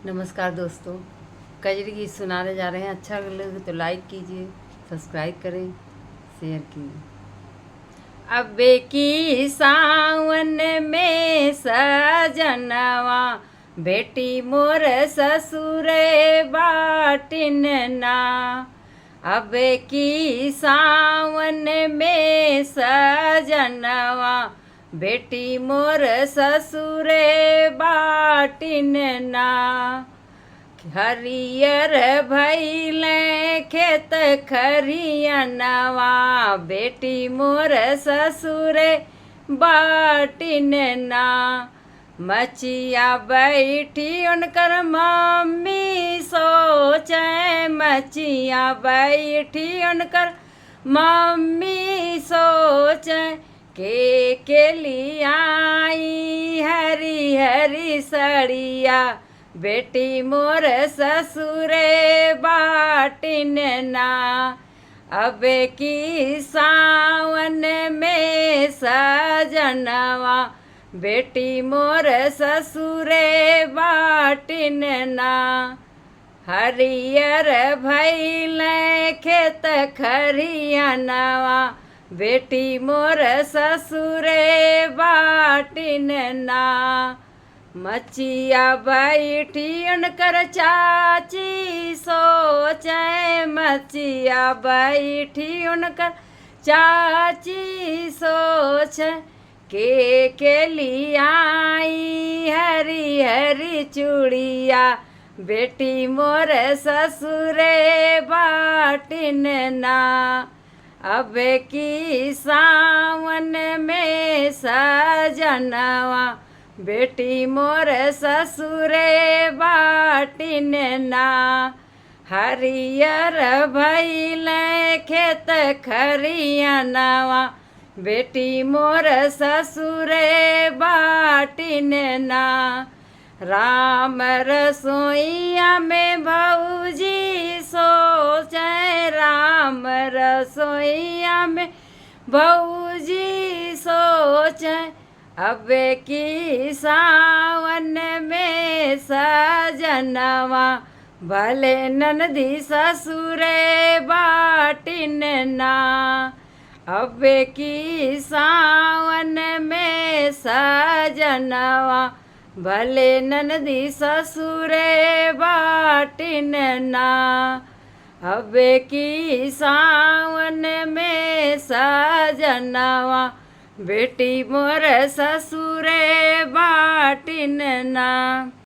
नमस्कार दोस्तों, कजरी गीत सुनाने जा रहे हैं। अच्छा लगे तो लाइक कीजिए, सब्सक्राइब करें, शेयर कीजिए। अबे की सावन में सजनवा बेटी मोर ससुरे बाटिन ना। अबे की सावन में सजनवा बेटी मोर ससुरे बाटिन ना। हरियर भैले खेत खरियनवा बेटी मोर ससुरे बाटिन ना। मचिया बैठी उनकर मम्मी सोचे, मचिया बैठी उनकर मम्मी सोचे के लियाई हरी हरी सड़िया बेटी मोर ससुरे बाटिन ना। अबे की सावन में सजनवा बेटी मोर ससुरे बाटिन ना। हरियर भैले खेत खरियनवा बेटी मोर ससुरे बाटिन ना। मचिया बैठी उनकर चाची सोचे, मचिया बैठी उनकर चाची सोचे के लियाई हरी हरी चूड़िया बेटी मोर ससुरे बाटिन ना। अब की सावन में सजनवा बेटी मोर ससुरे बाटिन ना। हरियर भैले खेत खरियनवा बेटी मोर ससुरे बाटिन ना। राम रसोईया में भौजी सोचे, राम रसोईया में भौजी सोचे अब की सावन में सजनवा भले ननदी ससुरे बाटिन ना। अब की सावन में सजनवा भले ननदी ससुरे बाटिन ना। अब की सावन में सजनवा बेटी मोर ससुरे बाटिन ना।